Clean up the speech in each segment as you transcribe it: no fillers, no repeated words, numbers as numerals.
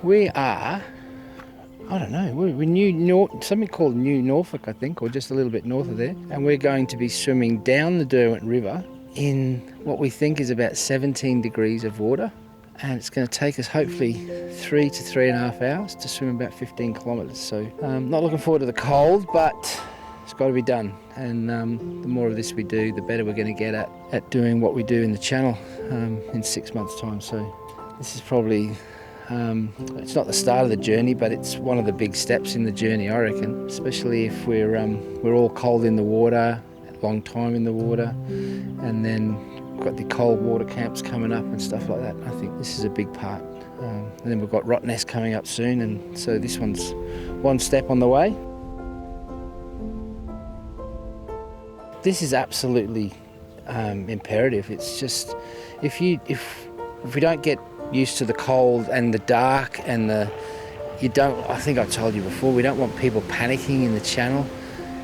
We are, I don't know, we're something called New Norfolk, I think, or just a little bit north of there. And we're going to be swimming down the Derwent River in what we think is about 17 degrees of water. And it's going to take us hopefully 3 to 3.5 hours to swim about 15 kilometres. So not looking forward to the cold, but it's got to be done. And the more of this we do, the better we're going to get at doing what we do in the channel in 6 months' time. So this is probably, it's not the start of the journey, but it's one of the big steps in the journey, I reckon, especially if we're all cold in the water, a long time in the water, and then got the cold water camps coming up and stuff like that. I think this is a big part. And then we've got Rottnest coming up soon, and so this one's one step on the way. This is absolutely imperative. It's just if we don't get used to the cold and the dark and I think I told you before, we don't want people panicking in the channel.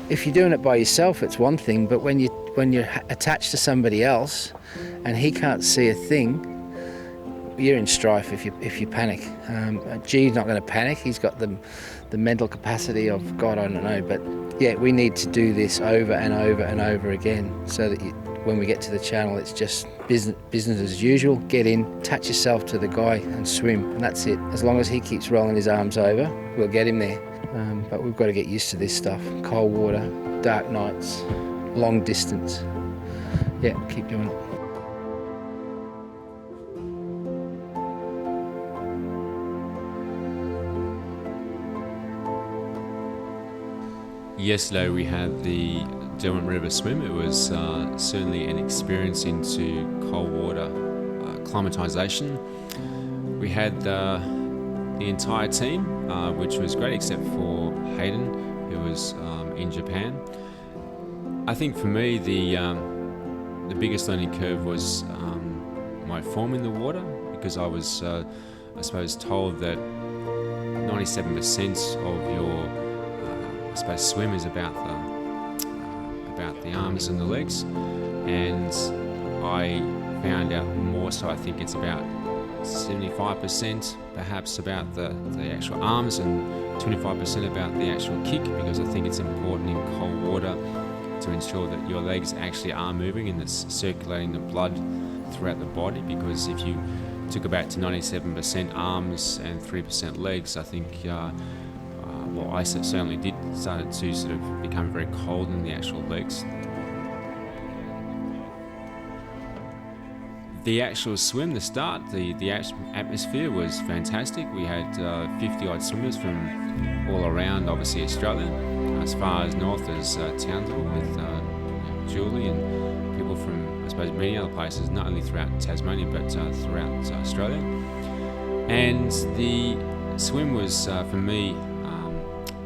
If you're doing it by yourself, it's one thing, but when you're attached to somebody else and he can't see a thing, you're in strife if you panic. G's not going to panic. He's got the mental capacity of God, I don't know. But yeah, we need to do this over and over and over again so that when we get to the channel, it's just business as usual. Get in, attach yourself to the guy and swim, and that's it. As long as he keeps rolling his arms over, we'll get him there. But we've got to get used to this stuff. Cold water, dark nights, long distance. Yeah, keep doing it. Yesterday we had the Derwent River swim. It was certainly an experience into cold water acclimatisation. We had the entire team, which was great except for Hayden, who was in Japan. I think for me the biggest learning curve was my form in the water, because I was I suppose told that 97% of your swim is about the arms and the legs, and I found out more so I think it's about 75% perhaps about the actual arms and 25% about the actual kick, because I think it's important in cold water to ensure that your legs actually are moving and it's circulating the blood throughout the body, because if you took about to 97% arms and 3% legs, I think well, I certainly did, started to sort of become very cold in the actual legs. The actual swim, the start, the atmosphere was fantastic. We had 50-odd swimmers from all around, obviously Australia, as far as north as Townsville with Julie and people from, I suppose, many other places, not only throughout Tasmania but throughout Australia. And the swim was, for me,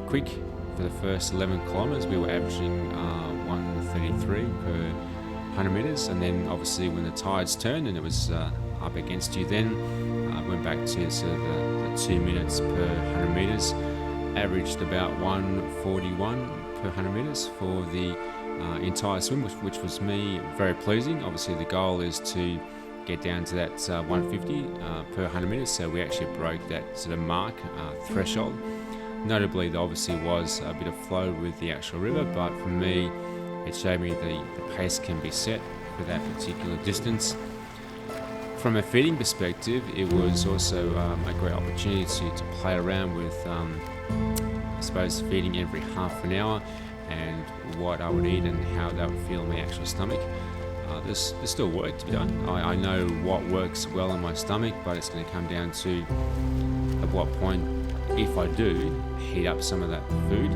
quick. For the first 11 kilometres we were averaging 1:33 per 100 metres, and then obviously when the tides turned and it was up against you, then went back to sort of the 2 minutes per 100 metres, averaged about 1:41 per 100 metres for the entire swim, which was me very pleasing. Obviously the goal is to get down to that 150 per 100 metres, so we actually broke that sort of mark threshold. Notably, there obviously was a bit of flow with the actual river, but for me, it showed me the pace can be set for that particular distance. From a feeding perspective, it was also a great opportunity to play around with, I suppose, feeding every half an hour and what I would eat and how that would feel in my actual stomach. There's still work to be done. I know what works well in my stomach, but it's going to come down to at what point, if I do, heat up some of that food,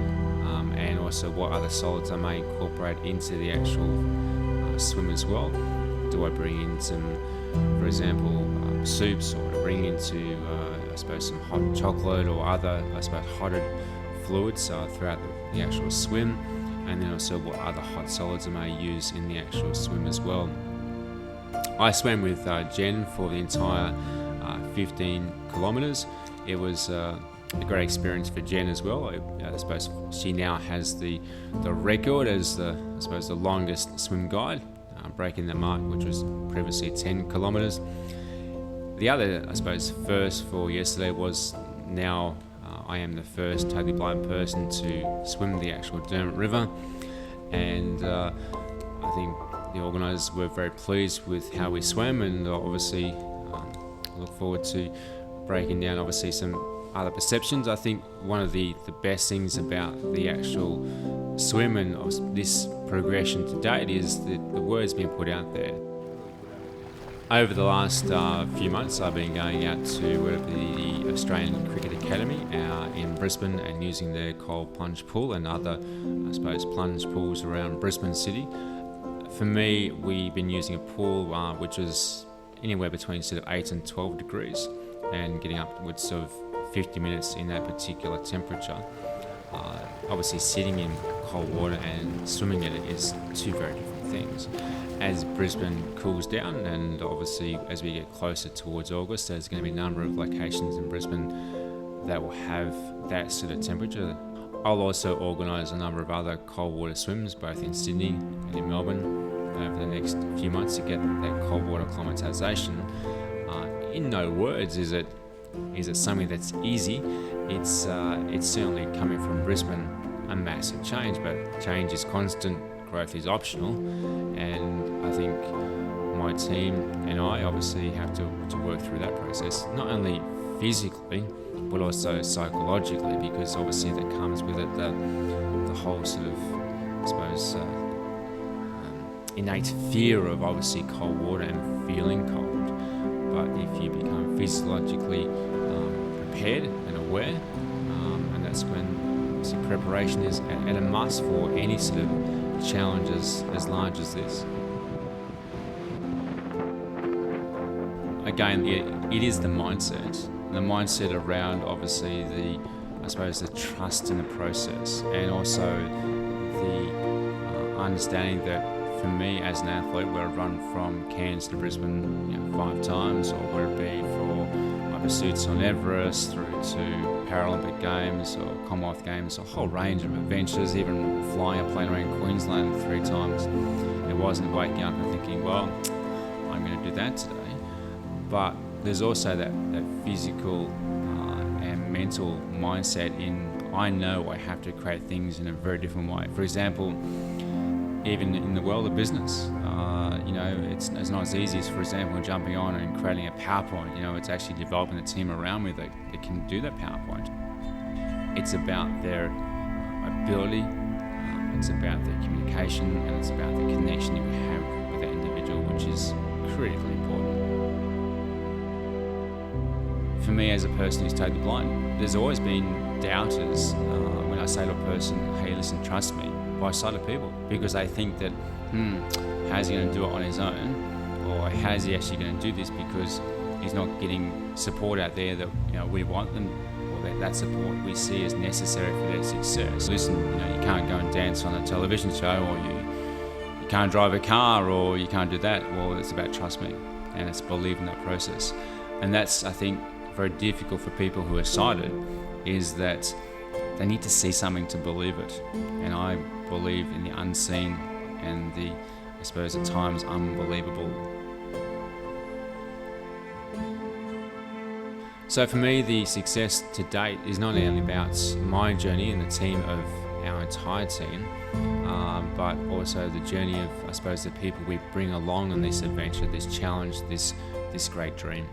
and also what other solids I may incorporate into the actual swim as well. Do I bring in some, for example, soups, or to bring into, I suppose, some hot chocolate or other, I suppose, hotted fluids throughout the actual swim, and then also what other hot solids I may use in the actual swim as well. I swam with Jen for the entire 15 kilometres. It was a great experience for Jen as well. I suppose she now has the record as the longest swim guide, breaking the mark, which was previously 10 kilometres. The other, I suppose, first for yesterday was now I am the first totally blind person to swim the actual Derwent River, and I think the organisers were very pleased with how we swam, and obviously look forward to breaking down obviously some other perceptions. I think one of the best things about the actual swim and this progression to date is that the word's been put out there. Over the last few months, I've been going out to the Australian Cricket Academy in Brisbane and using their cold plunge pool and other, I suppose, plunge pools around Brisbane City. For me, we've been using a pool which is anywhere between sort of 8 and 12 degrees and getting upwards of 50 minutes in that particular temperature. Obviously, sitting in cold water and swimming in it is two very different things. As Brisbane cools down, and obviously as we get closer towards August, there's going to be a number of locations in Brisbane that will have that sort of temperature. I'll also organise a number of other cold water swims, both in Sydney and in Melbourne, over the next few months to get that cold water acclimatisation. In no words, is it something that's easy? It's certainly, coming from Brisbane, a massive change, but change is constant, growth is optional, and I think my team and I obviously have to work through that process, not only physically but also psychologically, because obviously that comes with it the whole sort of, I suppose, innate fear of obviously cold water and feeling cold. But if you become physiologically prepared and aware, and that's when preparation is at a must for any sort of challenges as large as this. Again, it is the mindset around obviously the trust in the process, and also the understanding that for me as an athlete, where I've run from Cairns to Brisbane 5 times, or whether it be for my pursuits on Everest through to Paralympic Games or Commonwealth Games, a whole range of adventures, even flying a plane around Queensland 3 times. It wasn't waking up and thinking, well, I'm going to do that today. But there's also that physical and mental mindset in, I know I have to create things in a very different way. For example, even in the world of business, it's not as easy as, for example, jumping on and creating a PowerPoint. It's actually developing a team around me that can do that PowerPoint. It's about their ability, it's about their communication, and it's about the connection you have with that individual, which is critically important. For me, as a person who's totally blind, there's always been doubters when I say to a person, hey, listen, trust me, by sight of people, because they think that, how's he going to do it on his own, or how's he actually going to do this because he's not getting support out there that we want them, or that support we see as necessary for their success. Listen, you can't go and dance on a television show, or you can't drive a car, or you can't do that. Well, it's about trust me, and it's believe in that process, and that's, I think, very difficult for people who are sighted, is that they need to see something to believe it. And I believe in the unseen and the, I suppose at times, unbelievable. So for me, the success to date is not only about my journey and the team of our entire team, but also the journey of, I suppose, the people we bring along on this adventure, this challenge, this great dream.